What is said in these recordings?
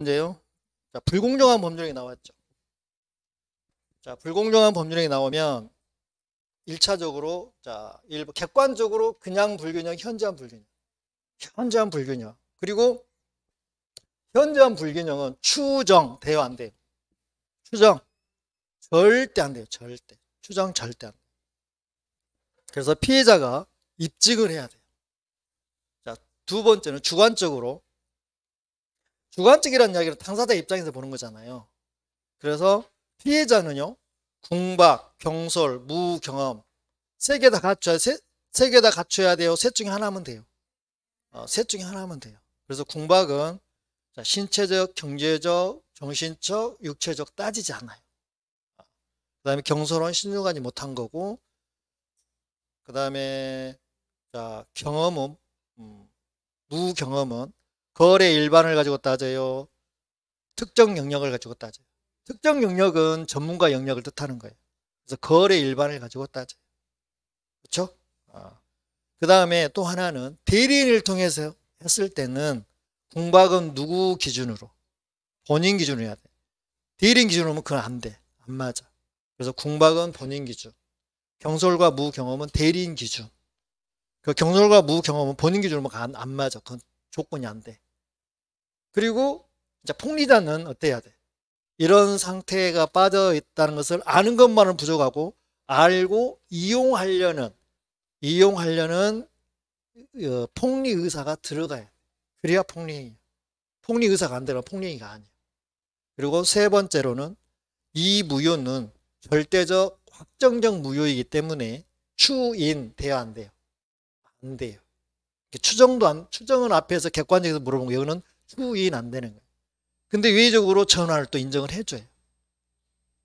문제요. 자, 불공정한 법률이 나왔죠. 자, 불공정한 법률이 나오면 1차적으로 자, 일부 객관적으로 그냥 불균형, 현저한 불균형. 현저한 불균형. 그리고 현저한 불균형은 추정 돼요, 안 돼요? 추정 절대 안 돼요. 절대. 추정 절대 안 돼요. 그래서 피해자가 입증을 해야 돼요. 자, 두 번째는 주관적으로. 주관적이라는 이야기를 당사자 입장에서 보는 거잖아요. 그래서 피해자는요, 궁박, 경솔, 무경험 세 개 다 갖춰야 돼요. 셋 중에 하나면 돼요. 셋 중에 하나면 돼요. 그래서 궁박은 자, 신체적, 경제적, 정신적, 육체적 따지지 않아요. 그 다음에 경솔은 신중하지 못한 거고, 그 다음에 자, 경험은 무경험은 거래 일반을 가지고 따져요. 특정 영역을 가지고 따져요. 특정 영역은 전문가 영역을 뜻하는 거예요. 그래서 거래 일반을 가지고 따져요. 그렇죠? 그 다음에 또 하나는 대리인을 통해서 했을 때는 궁박은 누구 기준으로? 본인 기준으로 해야 돼. 대리인 기준으로 하면 그건 안 돼. 안 맞아. 그래서 궁박은 본인 기준. 경솔과 무경험은 대리인 기준. 그 경솔과 무경험은 본인 기준으로 하면 안 맞아. 그건 조건이 안 돼. 그리고 이제 폭리자는 어때야 돼? 이런 상태가 빠져 있다는 것을 아는 것만은 부족하고 알고 이용하려는 폭리 의사가 들어가야 돼. 그래야 폭리행위야. 폭리 의사가 안 들어가면 폭리행위가 아니야. 그리고 세 번째로는 이 무효는 절대적 확정적 무효이기 때문에 추인 돼야 안 돼요? 안 돼요. 추정은 앞에서 객관적에서 물어본 거, 여기는 추인 안 되는 거예요. 근데 외적으로 전환을 또 인정을 해줘요.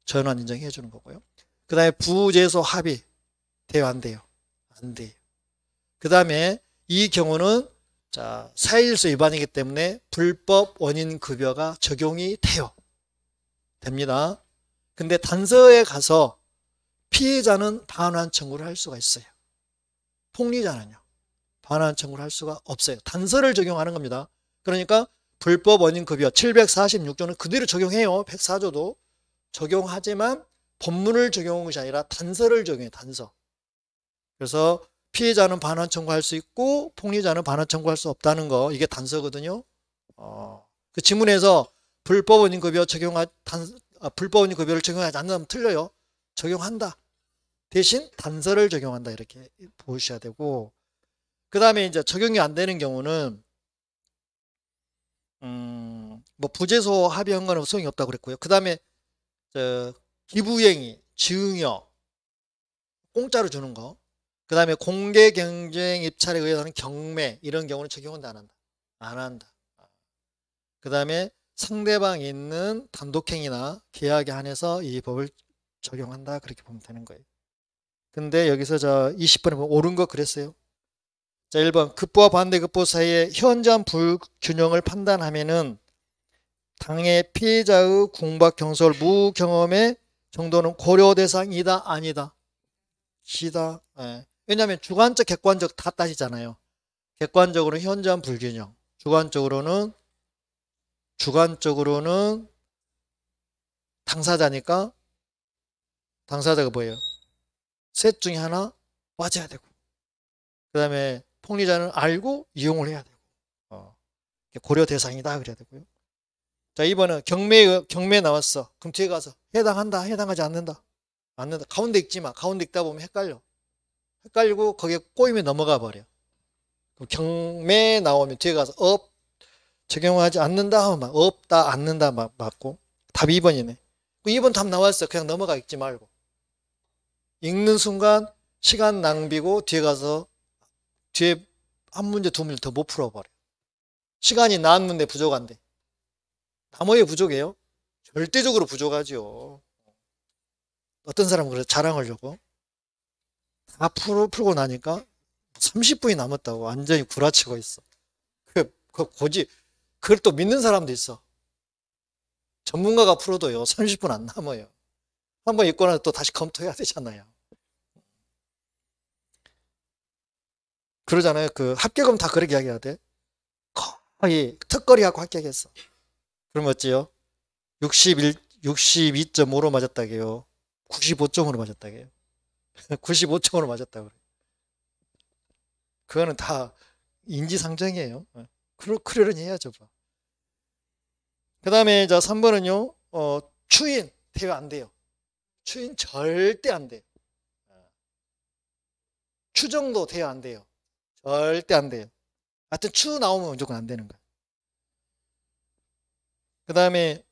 전환 인정해 주는 거고요. 그 다음에 부재소 합의 돼요, 안 돼요? 안 돼요. 그 다음에 이 경우는 자, 사회질서 위반이기 때문에 불법 원인 급여가 적용이 돼요. 됩니다. 근데 단서에 가서 피해자는 반환 청구를 할 수가 있어요. 폭리자는요, 반환 청구를 할 수가 없어요. 단서를 적용하는 겁니다. 그러니까 불법 원인 급여 746조는 그대로 적용해요. 104조도 적용하지만 법문을 적용한 것이 아니라 단서를 적용해요. 단서. 그래서 피해자는 반환 청구할 수 있고 폭리자는 반환 청구할 수 없다는 거, 이게 단서거든요. 그 지문에서 불법 원인 급여를 적용하지 않는다면 틀려요. 적용한다. 대신 단서를 적용한다, 이렇게 보셔야 되고, 그 다음에 이제 적용이 안 되는 경우는 뭐 부재소 합의한 거는 소용이 없다고 그랬고요. 그 다음에 기부행위, 증여, 공짜로 주는 거, 그 다음에 공개 경쟁 입찰에 의해서는 경매, 이런 경우는 적용한다, 안 한다? 안 한다. 그 다음에 상대방이 있는 단독행위나 계약에 한해서 이 법을 적용한다, 그렇게 보면 되는 거예요. 근데 여기서 20번에 보면 옳은 거 그랬어요. 자, 1번 급부와 반대급부 사이에 현저한 불균형을 판단하면은 당해 피해자의 궁박, 경솔, 무경험의 정도는 고려 대상이다, 아니다? 시다. 예. 왜냐하면 주관적, 객관적 다 따지잖아요. 객관적으로는 현저한 불균형, 주관적으로는 당사자니까 당사자가 뭐예요? 셋 중에 하나 맞아야 되고, 그 다음에 폭리자는 알고 이용을 해야 되고, 고려 대상이다 그래야 되고요. 자, 2번은 경매 나왔어. 그럼 뒤에 가서 해당한다, 해당하지 않는다? 맞는다. 가운데 읽지 마. 가운데 읽다 보면 헷갈리고 거기에 꼬이면 넘어가 버려. 그럼 경매 나오면 뒤에 가서 적용하지 않는다 하면 없다, 않는다 맞고, 답 2번이네. 2번 답 나왔어. 그냥 넘어가, 읽지 말고. 읽는 순간 시간 낭비고 뒤에 한 문제 두 문제 더 못 풀어버려. 시간이 남는데 부족한데. 나머지 부족해요? 절대적으로 부족하죠. 어떤 사람은 그래서 자랑하려고 다 풀고 나니까 30분이 남았다고 완전히 구라치고 있어. 그걸 또 믿는 사람도 있어. 전문가가 풀어도요 30분 안 남아요. 한번 읽고 나서 또 다시 검토해야 되잖아요. 그러잖아요. 그 합격은 다 그렇게 이야기해야 돼. 거의 턱걸이하고 합격했어. 그럼 어찌요? 62.5로 맞았다게요. 95점으로 맞았다게요. 95점으로 맞았다고 그래요. 그거는 다 인지상정이에요. 그러려니 해야죠. 그 다음에 자 3번은요. 추인 대여 안 돼요. 추인 절대 안 돼요. 추정도 대여 안 돼요. 절대 안 돼요. 하여튼 추 나오면 무조건 안 되는 거예요. 그 다음에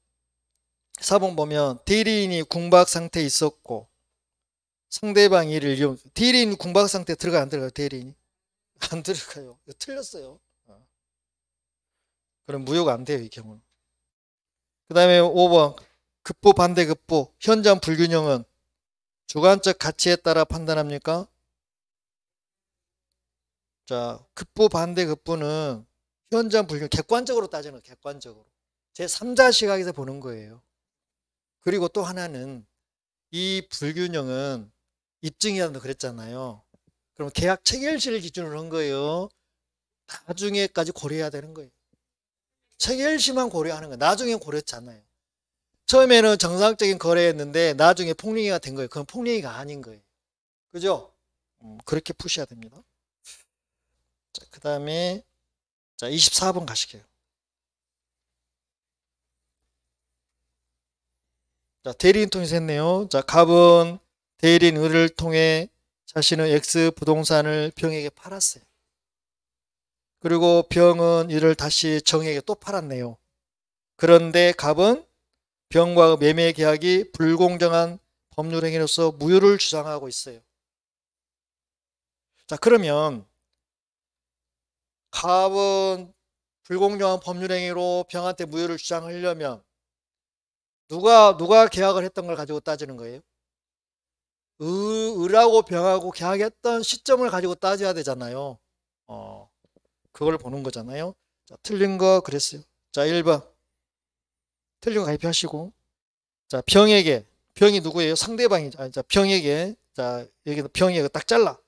4번 보면 대리인이 궁박 상태에 있었고 상대방 일을 이용. 대리인 궁박 상태에 들어가요 안 들어가요? 대리인이? 안 들어가요. 이거 틀렸어요. 그럼 무효가 안 돼요 이 경우는. 그 다음에 5번 급부 반대 급부 현장 불균형은 주관적 가치에 따라 판단합니까? 자, 급부 반대 급부는 현장 불균형 객관적으로 따지는 거예요. 객관적으로. 제3자 시각에서 보는 거예요. 그리고 또 하나는 이 불균형은 입증이라도 그랬잖아요. 그럼 계약 체결시를 기준으로 한 거예요. 나중에까지 고려해야 되는 거예요. 체결시만 고려하는 거예요. 나중에 고려했지 않아요. 처음에는 정상적인 거래였는데 나중에 폭리가 된 거예요. 그건 폭리가 아닌 거예요. 그죠? 그렇게 푸셔야 됩니다. 자, 그 다음에 자 24번 가시게요. 자, 대리인 통해서 했네요. 자, 갑은 대리인 을을 통해 자신은 X 부동산을 병에게 팔았어요. 그리고 병은 이를 다시 정에게 또 팔았네요. 그런데 갑은 병과 매매 계약이 불공정한 법률 행위로서 무효를 주장하고 있어요. 자, 그러면 갑은 불공정한 법률 행위로 병한테 무효를 주장하려면 누가 계약을 했던 걸 가지고 따지는 거예요? 을하고 병하고 계약했던 시점을 가지고 따져야 되잖아요. 그걸 보는 거잖아요. 자, 틀린 거 그랬어요. 자, 1번. 틀린 거 가입하시고. 자, 병에게. 병이 누구예요? 상대방이죠. 자, 병에게. 자, 여기서 병에게 딱 잘라.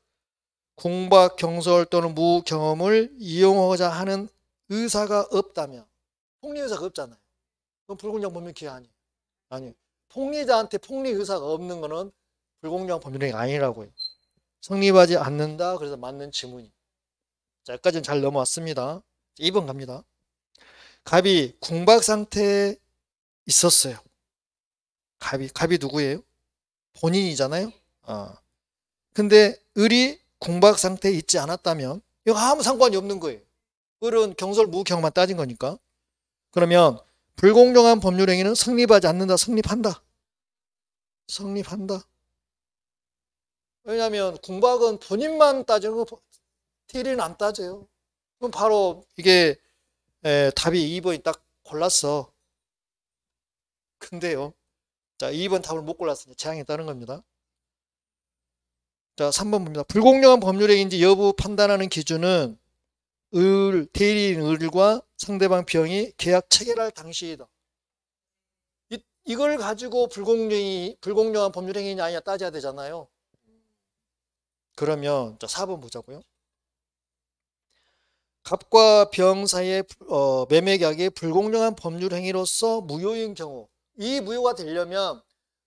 궁박, 경솔 또는 무경험을 이용하고자 하는 의사가 없다면. 폭리 의사가 없잖아요. 그건 불공정 법률 기회 아니에요. 아니요. 폭리자한테 폭리 의사가 없는 거는 불공정한 법률행위 아니라고요. 성립하지 않는다. 그래서 맞는 지문이. 자, 여기까지는 잘 넘어왔습니다. 2번 갑니다. 갑이 궁박 상태에 있었어요. 갑이 누구예요? 본인이잖아요. 근데 을이 궁박 상태에 있지 않았다면 이거 아무 상관이 없는 거예요. 을은 경솔 무경만 따진 거니까. 그러면 불공정한 법률 행위는 성립하지 않는다. 성립한다. 성립한다. 왜냐하면 궁박은 본인만 따지는 거 대리는 안 따져요. 그럼 바로 이게 답이 2번이 딱 골랐어. 근데요. 자, 2번 답을 못 골랐으니 재앙에 따른 겁니다. 자, 3번 봅니다. 불공정한 법률행위인지 여부 판단하는 기준은 대리인 을과 상대방 병이 계약 체결할 당시이다. 이걸 가지고 불공정한 법률행위냐 아니냐 따져야 되잖아요. 그러면 자 4번 보자고요. 갑과 병 사이의 매매계약이 불공정한 법률행위로서 무효인 경우, 이 무효가 되려면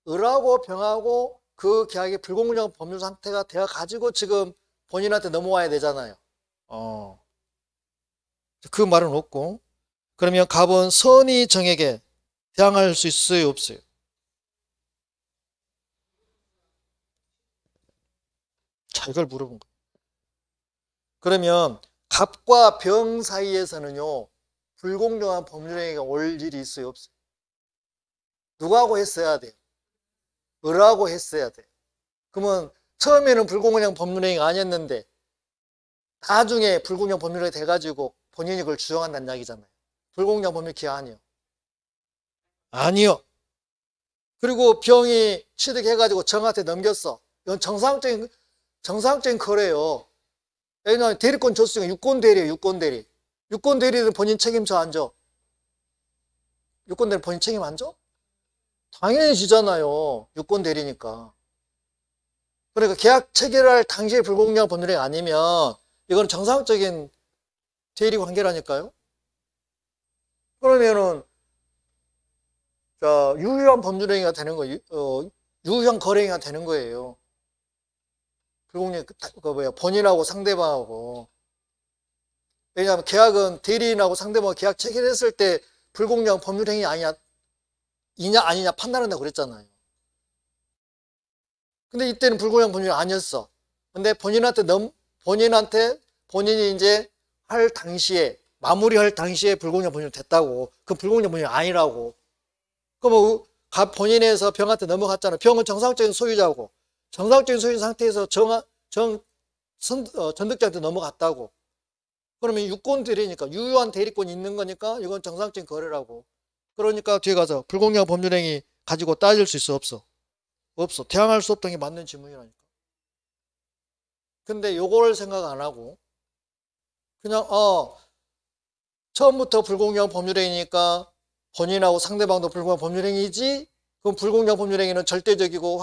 을하고 병하고 그 계약이 불공정한 법률 상태가 되어 가지고 지금 본인한테 넘어와야 되잖아요. 그 말은 없고, 그러면 갑은 선의 정에게 대항할 수 있어요, 없어요? 자, 이걸 물어본 거예요. 그러면 갑과 병 사이에서는요, 불공정한 법률행위가 올 일이 있어요, 없어요? 누구하고 했어야 돼요? 을하고 했어야 돼요. 그러면 처음에는 불공정한 법률행위가 아니었는데 나중에 불공정 법률행위 돼가지고 본인이 그걸 주장한다는 이야기잖아요. 불공정 법률 기하 아니요. 아니요. 그리고 병이 취득해가지고 정한테 넘겼어. 이건 정상적인 거래예요. 왜냐하면 대리권 줬으니까 유권 대리예요. 유권 대리. 유권 대리는 본인 책임져 안 져? 유권 대리 본인 책임 안 져? 당연히 지잖아요. 유권 대리니까. 그러니까 계약 체결할 당시에 불공정한 법률행위 아니면 이건 정상적인 대리 관계라니까요. 그러면은 자, 유효한 법률행위가 되는 거예요. 유효한 거래행위가 되는 거예요. 불공정, 본인하고 상대방하고. 왜냐하면 계약은 대리인하고 상대방하고 계약 체결했을 때 불공정한 법률행위 아니냐 판단한다고 그랬잖아요. 근데 이때는 불공정한 법률이 아니었어. 근데 본인이 이제 할 당시에, 마무리할 당시에 불공정한 법률이 됐다고. 그건 불공정한 법률이 아니라고. 그럼 본인에서 병한테 넘어갔잖아. 병은 정상적인 소유자고. 정상적인 소유 상태에서 전득자한테 넘어갔다고. 그러면 유권 대리니까 유효한 대리권이 있는 거니까 이건 정상적인 거래라고. 그러니까 뒤에 가서 불공정한 법률행위 가지고 따질 수 있어 없어? 없어. 대항할 수 없다는 게 맞는 질문이라니까. 근데 요거를 생각 안 하고 그냥 처음부터 불공정한 법률행위니까 본인하고 상대방도 불공정한 법률행위지. 그럼 불공정한 법률행위는 절대적이고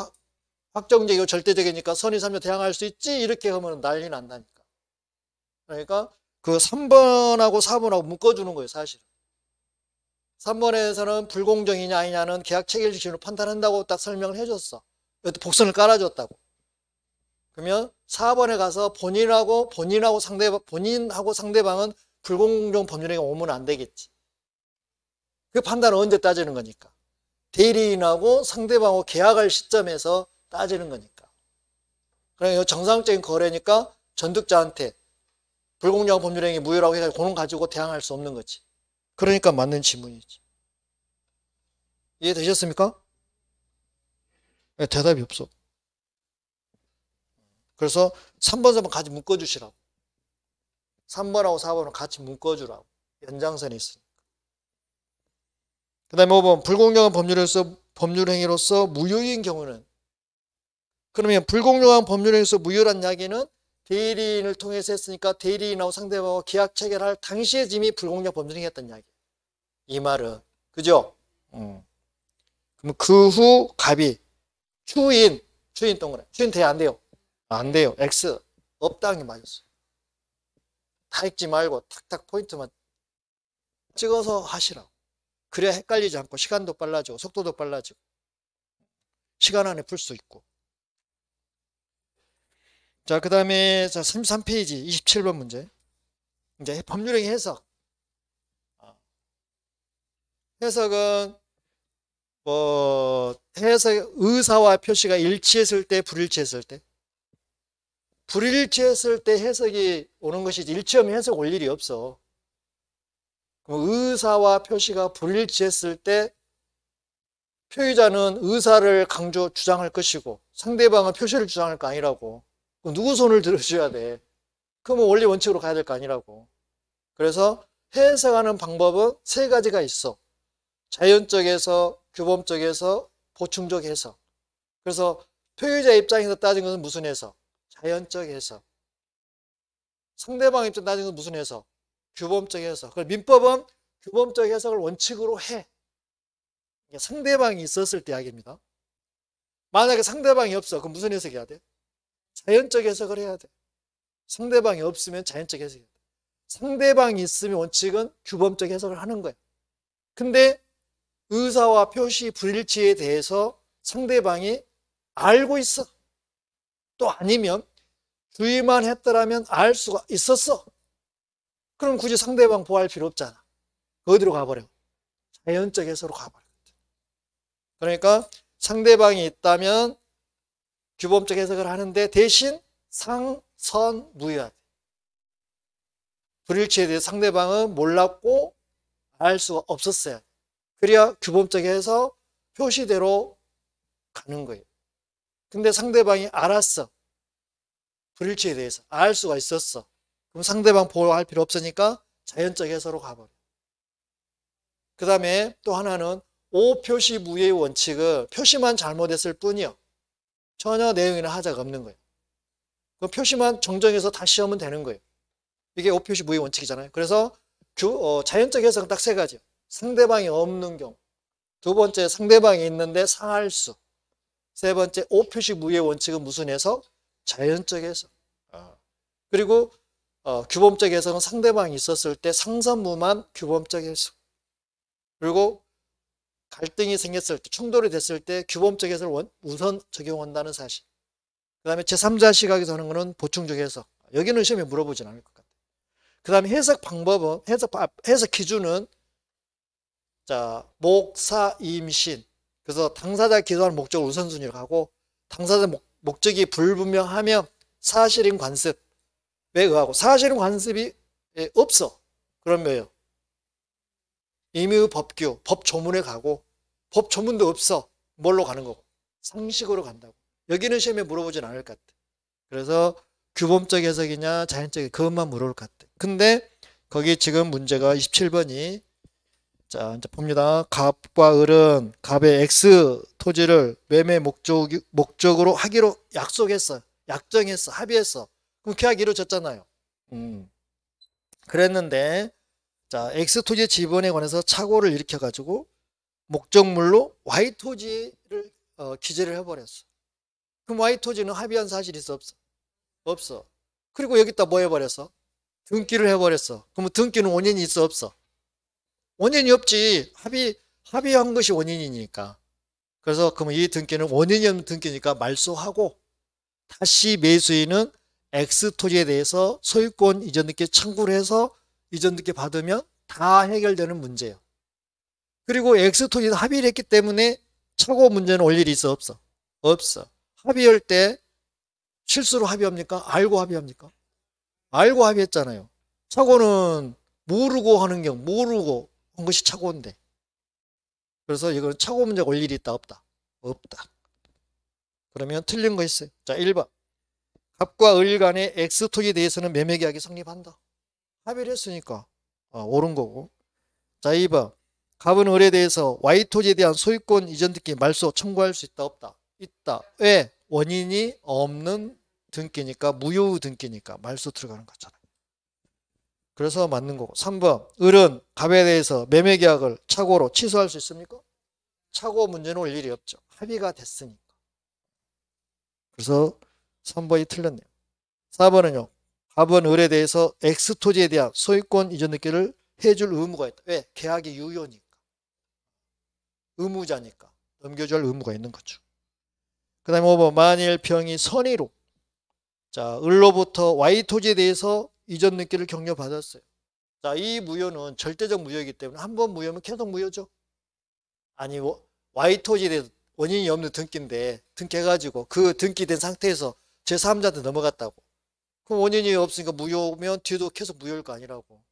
확정적이고 절대적이니까 선의 3조 대항할 수 있지. 이렇게 하면 난리 난다니까. 그러니까 그 3번하고 4번하고 묶어주는 거예요, 사실. 3번에서는 불공정이냐 아니냐는 계약 체결 기준으로 판단한다고 딱 설명을 해줬어. 이것도 복선을 깔아줬다고. 그러면 4번에 가서 본인하고 상대방은 불공정 법률행위가 오면 안 되겠지. 그 판단은 언제 따지는 거니까. 대리인하고 상대방하고 계약할 시점에서 따지는 거니까. 그러니까 정상적인 거래니까 전득자한테 불공정한 법률행위 무효라고 해가지고 그건 가지고 대항할 수 없는 거지. 그러니까 맞는 질문이지. 이해되셨습니까? 네, 대답이 없어. 그래서 3번, 4번 같이 묶어주시라고. 3번하고 4번은 같이 묶어주라고. 연장선이 있으니까. 그 다음에 5번 불공정한 법률행위로서 무효인 경우는, 그러면 불공정한 법률행위로서 무효란 이야기는 대리인을 통해서 했으니까 대리인하고 상대방하고 계약 체결할 당시에 이미 불공정한 법률행위였단 이야기예요. 이 말은. 그죠? 그럼 그 후 갑이 추인 동그래. 추인 돼야 안 돼요? 안 돼요. X 없다는 게 맞았어. 다 읽지 말고 탁탁 포인트만 찍어서 하시라고. 그래야 헷갈리지 않고 시간도 빨라지고 속도도 빨라지고 시간 안에 풀 수 있고. 자, 그 다음에 33페이지 27번 문제. 이제 법률행위 해석. 해석은 해석 의사와 표시가 일치했을 때, 불일치했을 때. 불일치했을 때 해석이 오는 것이지 일치하면 해석 올 일이 없어. 그럼 의사와 표시가 불일치했을 때 표의자는 의사를 주장할 것이고 상대방은 표시를 주장할 거 아니라고. 그럼 누구 손을 들어줘야 돼? 그러면 원리 원칙으로 가야 될 거 아니라고. 그래서 해석하는 방법은 세 가지가 있어. 자연적 해석, 규범적 해석, 보충적 해석. 그래서 표의자 입장에서 따진 것은 무슨 해석? 자연적 해석. 상대방 입장 따진 것은 무슨 해석? 규범적 해석. 그래서 민법은 규범적 해석을 원칙으로 해. 상대방이 있었을 때 이야기입니다. 만약에 상대방이 없어. 그럼 무슨 해석해야 돼? 자연적 해석을 해야 돼. 상대방이 없으면 자연적 해석해야 돼. 상대방이 있으면 원칙은 규범적 해석을 하는 거야. 근데 의사와 표시 불일치에 대해서 상대방이 알고 있어. 또 아니면 주의만 했더라면 알 수가 있었어. 그럼 굳이 상대방 보호할 필요 없잖아. 어디로 가버려? 자연적 해석으로 가버려. 그러니까 상대방이 있다면 규범적 해석을 하는데 대신 상선무효야 돼. 불일치에 대해 상대방은 몰랐고 알 수가 없었어야 돼. 그래야 규범적 해석 표시대로 가는 거예요. 근데 상대방이 알았어. 불일치에 대해서 알 수가 있었어. 그럼 상대방 보호할 필요 없으니까 자연적 해석으로 가버려. 그 다음에 또 하나는 오표시 무효의 원칙은 표시만 잘못했을 뿐이요. 전혀 내용이나 하자가 없는 거예요. 그럼 표시만 정정해서 다시 하면 되는 거예요. 이게 오표시 무효의 원칙이잖아요. 그래서 자연적 해석은 딱 세 가지요. 상대방이 없는 경우. 두 번째, 상대방이 있는데 상할 수. 세 번째, 오표시 무효의 원칙은 무슨 해석? 자연적 해석. 그리고 규범적 해석은 상대방이 있었을 때 상선무만 규범적 해석. 그리고 갈등이 생겼을 때, 충돌이 됐을 때 규범적 해석을 우선 적용한다는 사실. 그 다음에 제3자 시각에서 하는 거는 보충적 해석. 여기는 시험에 물어보진 않을 것 같아요. 그 다음에 해석 방법은, 해석 기준은, 자, 목사, 임신. 그래서 당사자 기도하는 목적을 우선순위로 하고, 당사자 목적이 불분명하면 사실인 관습에 의하고, 사실인 관습이 없어. 그러면 임의 법규, 법조문에 가고, 법조문도 없어. 뭘로 가는 거고? 상식으로 간다고. 여기는 시험에 물어보진 않을 것 같아. 그래서 규범적 해석이냐 자연적 그것만 물어볼 것 같아. 근데 거기 지금 문제가 27번이, 자 이제 봅니다. 갑과 을은 갑의 X 토지를 매매 목적으로 하기로 약속했어. 약정했어. 합의했어. 그럼 계약이 이루어졌잖아요. 그랬는데, 자 X 토지 지분에 관해서 착오를 일으켜가지고 목적물로 Y 토지를 기재를 해버렸어. 그럼 Y 토지는 합의한 사실이 있어 없어? 없어. 그리고 여기다 뭐 해버렸어? 등기를 해버렸어. 그러면 등기는 원인이 있어 없어? 원인이 없지. 합의한 것이 원인이니까. 그래서 그러면 이 등기는 원인이 없는 등기니까 말소하고, 다시 매수인은 X 토지에 대해서 소유권 이전 등기 청구를 해서 이전 등기 받으면 다 해결되는 문제예요. 그리고 X 토지에서 합의를 했기 때문에 착오 문제는 올 일이 있어 없어? 없어. 합의할 때 실수로 합의합니까? 알고 합의합니까? 알고 합의했잖아요. 착오는 모르고 하는 경우, 모르고 한 것이 착오인데. 그래서 이건 착오 문제가 올 일이 있다 없다? 없다. 그러면 틀린 거 있어요. 자 1번. 갑과 을 간의 X 토지에 대해서는 매매계약이 성립한다. 합의를 했으니까 옳은 거고. 자 2번. 갑은 을에 대해서 Y 토지에 대한 소유권 이전 등기 말소 청구할 수 있다 없다? 있다. 왜? 원인이 없는 등기니까, 무효 등기니까 말소 들어가는 거잖아요. 그래서 맞는 거고. 3번. 을은 갑에 대해서 매매계약을 착오로 취소할 수 있습니까? 착오 문제는 올 일이 없죠. 합의가 됐으니까. 그래서 3번이 틀렸네요. 4번은요. 갑은 을에 대해서 X 토지에 대한 소유권 이전 등기를 해줄 의무가 있다. 왜? 계약이 유효니까. 의무자니까. 넘겨줄 의무가 있는 거죠. 그 다음에 5번. 만일 병이 선의로, 자 을로부터 Y 토지에 대해서 이전 등기를 격려받았어요. 자, 이 무효는 절대적 무효이기 때문에 한 번 무효면 계속 무효죠. 아니 Y 토지에 대해서 원인이 없는 등기인데 등기해가지고 그 등기된 상태에서 제3자한테 넘어갔다고. 그럼 원인이 없으니까 무효면 뒤도 계속 무효일 거 아니라고.